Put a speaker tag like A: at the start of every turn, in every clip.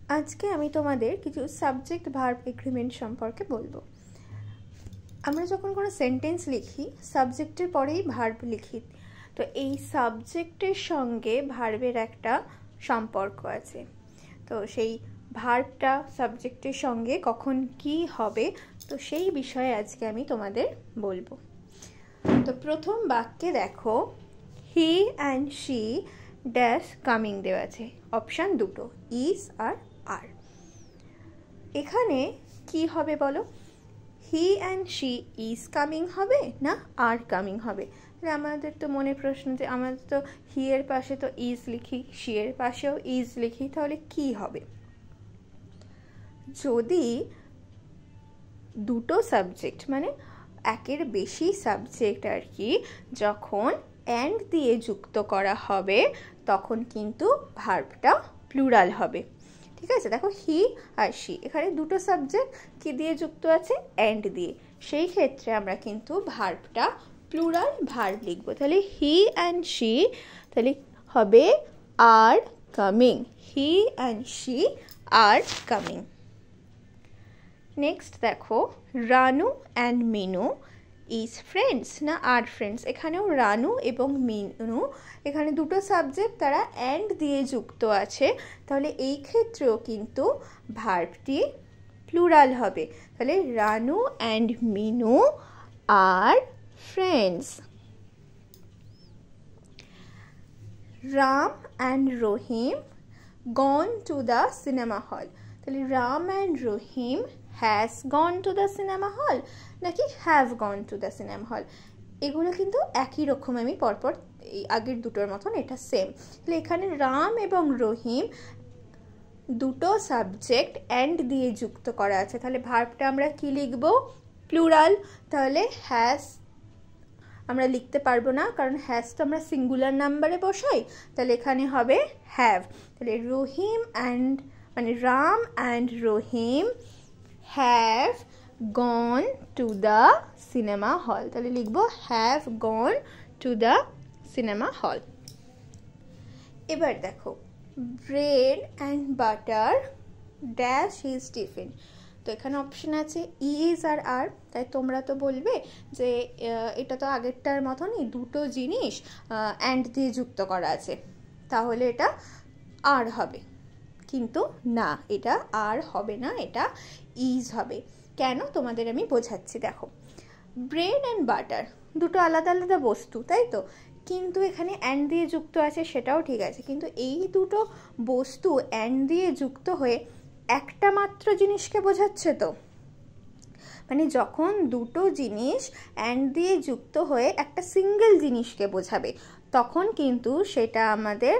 A: আজকে আমি তোমাদের কিছু সাবজেক্ট ভার্ব এগ্রিমেন্ট সম্পর্কে বলবো। আমরা যখন কোনো সেন্টেন্স লিখি সাবজেক্টের পরেই ভার্ব লিখি, তো এই সাবজেক্টের সঙ্গে ভার্বের একটা সম্পর্ক আছে। তো সেই ভার্বটা সাবজেক্টের সঙ্গে কখন কি হবে, তো সেই বিষয়ে আজকে আমি তোমাদের বলবো। তো প্রথম বাক্যে দেখো, হি অ্যান্ড শি ড্যাশ কামিং দেওয়া আছে, অপশান দুটো, ইজ আর আর। এখানে কি হবে বলো? হি অ্যান্ড শি ইজ কামিং হবে না আর কামিং হবে? তাহলে আমাদের তো মনে প্রশ্ন যে আমাদের তো হি এর পাশে তো ইজ লিখি, শি এর পাশেও ইজ লিখি, তাহলে কি হবে? যদি দুটো সাবজেক্ট মানে একের বেশি সাবজেক্ট আর কি যখন অ্যান্ড দিয়ে যুক্ত করা হবে তখন কিন্তু ভার্বটা প্লুরাল হবে। ঠিক আছে, দেখো হি আর শি, এখানে দুটো সাবজেক্ট কি দিয়ে যুক্ত আছে? অ্যান্ড দিয়ে। সেই ক্ষেত্রে আমরা কিন্তু ভার্বটা প্লুরাল ভার্ব লিখবো। তাহলে হি অ্যান্ড শি তাহলে হবে are coming, he and she are coming. Next দেখো, Ranu and Minu is friends না আর ফ্রেন্ডস? এখানেও রানু এবং মিনু এখানে দুটো সাবজেক্ট, তারা অ্যান্ড দিয়ে যুক্ত আছে, তাহলে এই ক্ষেত্রেও কিন্তু ভার্বটি প্লুরাল হবে। তাহলে Ranu and Minu are friends. Ram and Rahim gone to the cinema hall, তাহলে Ram and Rahim has gone to the cinema hall নাকি have gone to the cinema hall? এগুলো কিন্তু একই রকম, আমি পরপর এই আগের দুটোর মতন এটা সেম। তাহলে এখানে রাম এবং রহিম দুটো সাবজেক্ট অ্যান্ড দিয়ে যুক্ত করা আছে, তাহলে ভার্বটা আমরা কি লিখব? প্লুরাল। তাহলে হ্যাজ আমরা লিখতে পারবো না, কারণ হ্যাজ তো আমরা সিঙ্গুলার নাম্বারে বসাই, তাহলে এখানে হবে হ্যাভ। তাহলে রহিম অ্যান্ড মানে Ram and Rahim have gone to the cinema hall, তাহলে লিখবো have gone to the cinema হল। এবার দেখো, bread and butter dash his tiffin, তো এখানে অপশন আছে ইজ আর আর, তাই তোমরা তো বলবে যে এটা তো আগেরটার মতনই দুটো জিনিস অ্যান্ড দিয়ে যুক্ত করা আছে, তাহলে এটা আর হবে। কিন্তু না, এটা আর হবে না, এটা ইজ হবে। কেন তোমাদের আমি বোঝাচ্ছি। দেখো, ব্রেড অ্যান্ড বাটার দুটো আলাদা আলাদা বস্তু, তাই তো, কিন্তু এখানে অ্যান্ড দিয়ে যুক্ত আছে, সেটাও ঠিক আছে, কিন্তু এই দুটো বস্তু অ্যান্ড দিয়ে যুক্ত হয়ে একটা মাত্র জিনিসকে বোঝাচ্ছে। তো মানে যখন দুটো জিনিস অ্যান্ড দিয়ে যুক্ত হয়ে একটা সিঙ্গেল জিনিসকে বোঝাবে তখন কিন্তু সেটা আমাদের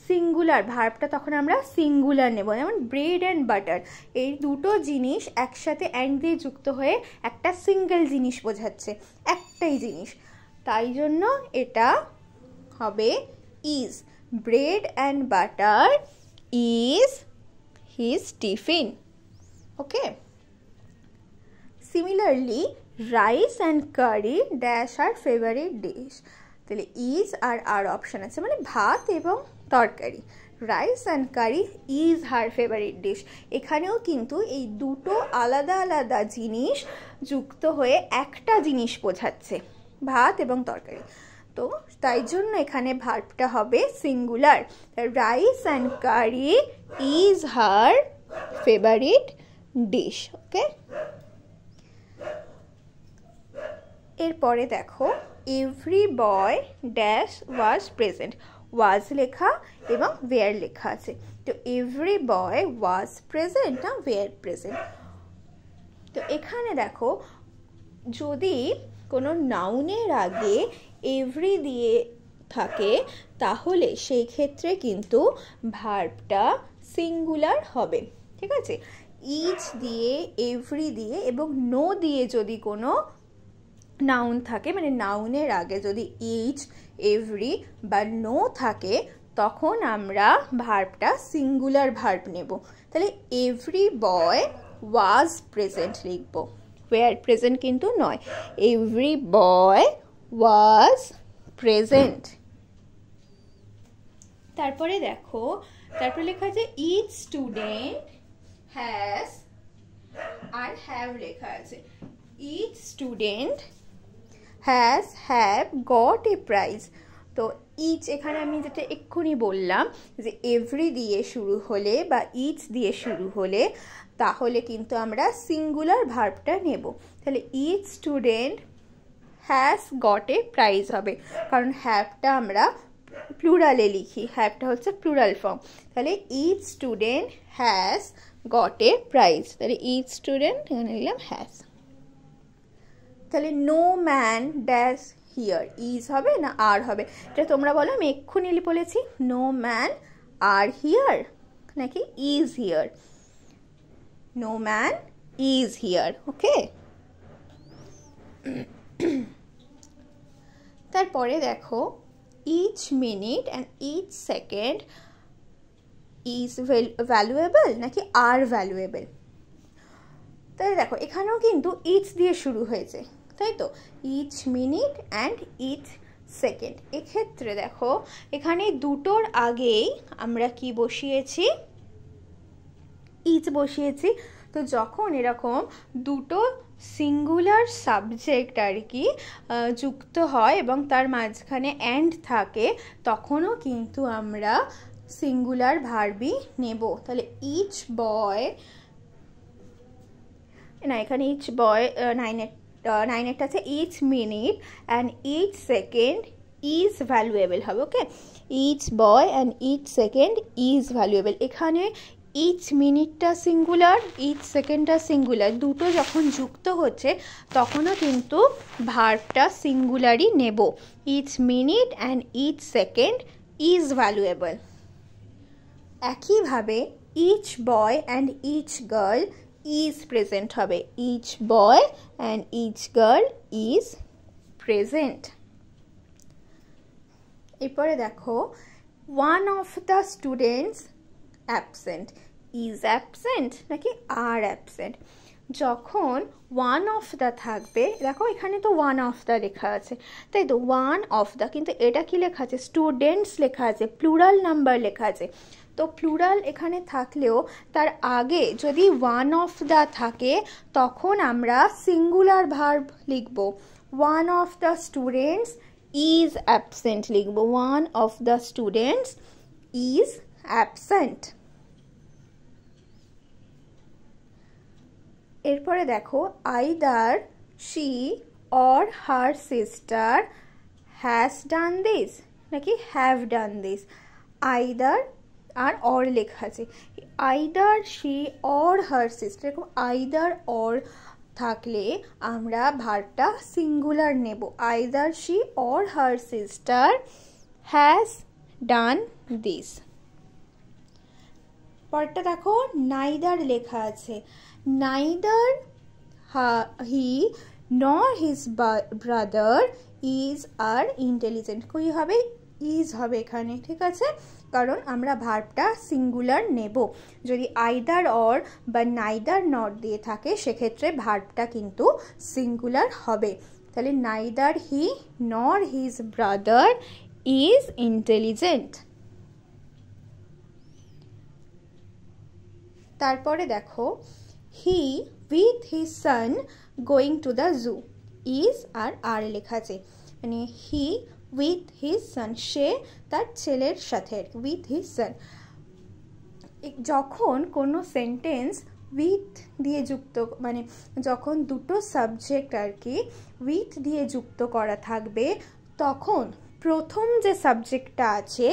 A: সিঙ্গুলার, ভার্বটা তখন আমরা সিঙ্গুলার নেব। যেমন ব্রেড অ্যান্ড বাটার, এই দুটো জিনিস একসাথে অ্যান্ড দিয়ে যুক্ত হয়ে একটা সিঙ্গেল জিনিস বোঝাচ্ছে, একটাই জিনিস, তাই জন্য এটা হবে is. Bread and butter is his tiffin. Okay, similarly rice and curry dash are favourite dish, তাহলে ইজ আর আর অপশান আছে, মানে ভাত এবং তরকারি। Rice and curry is her favourite dish, এখানেও কিন্তু এই দুটো আলাদা আলাদা জিনিস যুক্ত হয়ে একটা জিনিস বোঝাচ্ছে, ভাত এবং তরকারি, তো তাই জন্য এখানে ভার্বটা হবে singular. Rice and curry is her favourite dish. Okay, এরপরে দেখো, every boy dash was present, was লেখা এবং ওয়্যার লেখা আছে, তো এভরি বয় ওয়াজ প্রেজেন্ট না ওয়্যার প্রেজেন্ট? তো এখানে দেখো, যদি কোনো নাউনের আগে এভরি দিয়ে থাকে তাহলে সেই ক্ষেত্রে কিন্তু ভার্বটা সিঙ্গুলার হবে। ঠিক আছে, ইচ দিয়ে, এভরি দিয়ে এবং নো দিয়ে যদি কোনো নাউন থাকে, মানে নাউনের আগে যদি ইচ, এভরি বা নো থাকে তখন আমরা ভার্বটা সিঙ্গুলার ভার্ব নেব। তাহলে এভরি বয় ওয়াজ প্রেজেন্ট লিখব, ওয়্যার প্রেজেন্ট কিন্তু নয়, এভরি বয় ওয়াজ প্রেজেন্ট। তারপরে দেখো, তারপরে লেখা আছে ইচ স্টুডেন্ট হ্যাজ, আর হ্যাভ লেখা আছে, each student have got a prize. তো ইচ এখানে আমি যেটা এক্ষুনি বললাম যে এভরি দিয়ে শুরু হলে বা ইচ দিয়ে শুরু হলে তাহলে কিন্তু আমরা সিঙ্গুলার ভার্বটা নেব। তাহলে each student has got a prize হবে, কারণ হ্যাভটা আমরা প্লুরালে লিখি, হ্যাভটা হচ্ছে প্লুরাল ফর্ম। তাহলে each student has got a prize, তাহলে ইচ স্টুডেন্ট এখানে লিখলাম হ্যাজ। তাহলে no man dash here, is হবে না আর হবে? এটা তোমরা বলো, আমি এক্ষুনি বলেছি নো ম্যান আর হিয়ার নাকি is here? No man is here, okay. তারপরে দেখো each minute and each second is valuable নাকি আর ভ্যালুয়েবল? তাই দেখো এখানেও কিন্তু ইচ দিয়ে শুরু হয়েছে, তাই তো, each minute and each second. এক্ষেত্রে দেখো এখানে দুটোর আগেই আমরা কি বসিয়েছি? ইচ বসিয়েছি। তো যখন এরকম দুটো সিঙ্গুলার সাবজেক্ট আর কি যুক্ত হয় এবং তার মাঝখানে অ্যান্ড থাকে, তখনও কিন্তু আমরা সিঙ্গুলার ভার্বই নেব। তাহলে ইচ বয়, না এখানে ইচ বয় নাইনেরটা আছে each minute and each second is valuable হবে, okay. Each boy and each second is valuable. এখানে ইচ মিনিটটা সিঙ্গুলার, ইচ সেকেন্ডটা সিঙ্গুলার, দুটো যখন যুক্ত হচ্ছে তখনও কিন্তু ভার্বটা সিঙ্গুলারই নেব। Each minute and each second is valuable. একইভাবে each boy and each girl is present হবে, each boy and each girl is present. এরপরে দেখো one of the students absent, is absent নাকি আর অ্যাবসেন্ট? যখন ওয়ান অফ দ্য থাকবে, দেখো এখানে তো ওয়ান অফ দ্য লেখা আছে, তাই তো, ওয়ান অফ দ্য, কিন্তু এটা কি লেখা আছে? স্টুডেন্টস লেখা আছে, প্লুরাল নাম্বার লেখা আছে। তো প্লুরাল এখানে থাকলেও তার আগে যদি ওয়ান অফ দ্য থাকে তখন আমরা সিঙ্গুলার ভার্ব লিখব। One of the students is absent লিখব, one of the students is absent. এরপরে দেখো either she or her sister has done this নাকি হ্যাভ ডান দিস? আইদার আর অর লেখা আছে, either she or her sister, এরকম either or থাকলে আমরা ভার্বটা সিঙ্গুলার নেব। Either she or her sister has done this. পরেরটা দেখো নাইদার লেখা আছে, neither he nor his brother is are intelligent. কী হবে? ইজ হবে এখানে, ঠিক আছে, কারণ আমরা ভার্বটা সিঙ্গুলার নেব। যদি আইদার অর বা নাইদার নট দিয়ে থাকে সেক্ষেত্রে ভার্বটা কিন্তু সিঙ্গুলার হবে। তাহলে neither he nor his brother is intelligent. তারপরে দেখো he with his son going to the zoo, is are আর লেখা আছে, মানে হি উইথ হিজ সান, সে তার ছেলের সাথে, উইথ হিজ সান। যখন কোনো সেন্টেন্স উইথ দিয়ে যুক্ত, মানে যখন দুটো সাবজেক্ট আর কি উইথ দিয়ে যুক্ত করা থাকবে তখন প্রথম যে সাবজেক্টটা আছে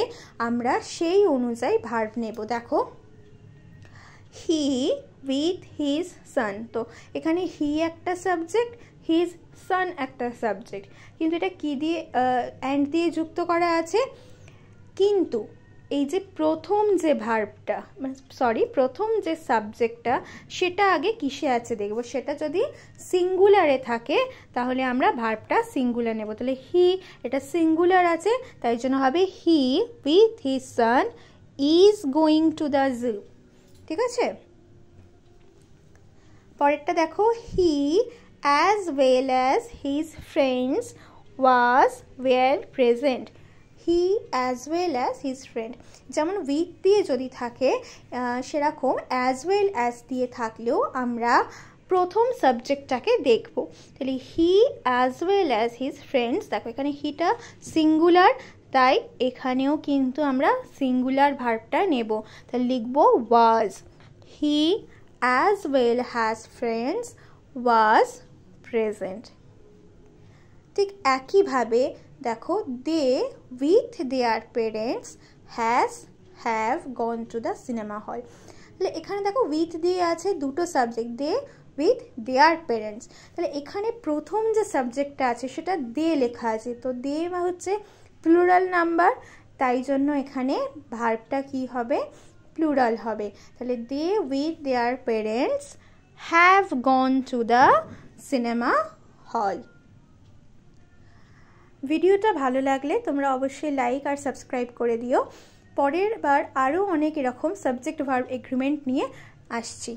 A: আমরা সেই অনুযায়ী ভার্ব নেব। দেখো হি উইথ হিজ সান, তো এখানে হি একটা সাবজেক্ট, হিজ সান একটা সাবজেক্ট, কিন্তু এটা কি দিয়ে অ্যান্ড দিয়ে যুক্ত করা আছে, কিন্তু এই যে প্রথম যে ভার্বটা, প্রথম যে সাবজেক্টটা সেটা আগে কিসে আছে দেখব। সেটা যদি সিঙ্গুলারে থাকে তাহলে আমরা ভার্বটা সিঙ্গুলার নেব। তাহলে হি এটা সিঙ্গুলার আছে, তাই জন্য হবে he with his son is going to the zoo, ঠিক আছে। পরেরটা দেখো he as well as his friends was were present, he as well as his friend, যেমন উইথ দিয়ে যদি থাকে সেরকম অ্যাজ ওয়েল অ্যাজ দিয়ে থাকলেও আমরা প্রথম সাবজেক্টটাকে দেখব। তাহলে হি as well as his friends, দেখো এখানে হিটা সিঙ্গুলার, তাই এখানেও কিন্তু আমরা সিঙ্গুলার ভার্বটা নেব। তাহলে লিখব was, he as well has friends was present. ঠিক একইভাবে দেখো they with their parents have gone to the cinema hall. তাহলে এখানে দেখো উইথ দিয়ে আছে দুটো subject, they with their parents. তাহলে এখানে প্রথম যে সাবজেক্টটা আছে সেটা দে লেখা আছে, তো দে হচ্ছে প্লুরাল নাম্বার, তাই জন্য এখানে ভার্বটা কি হবে, প্লুরাল হবে। তাহলে they with their parents have gone to the cinema hall. ভিডিওটা ভালো লাগলে তোমরা অবশ্যই লাইক আর সাবস্ক্রাইব করে দিও। পরের বার আরও অনেক এরকম সাবজেক্ট ভার্ব এগ্রিমেন্ট নিয়ে আসছি।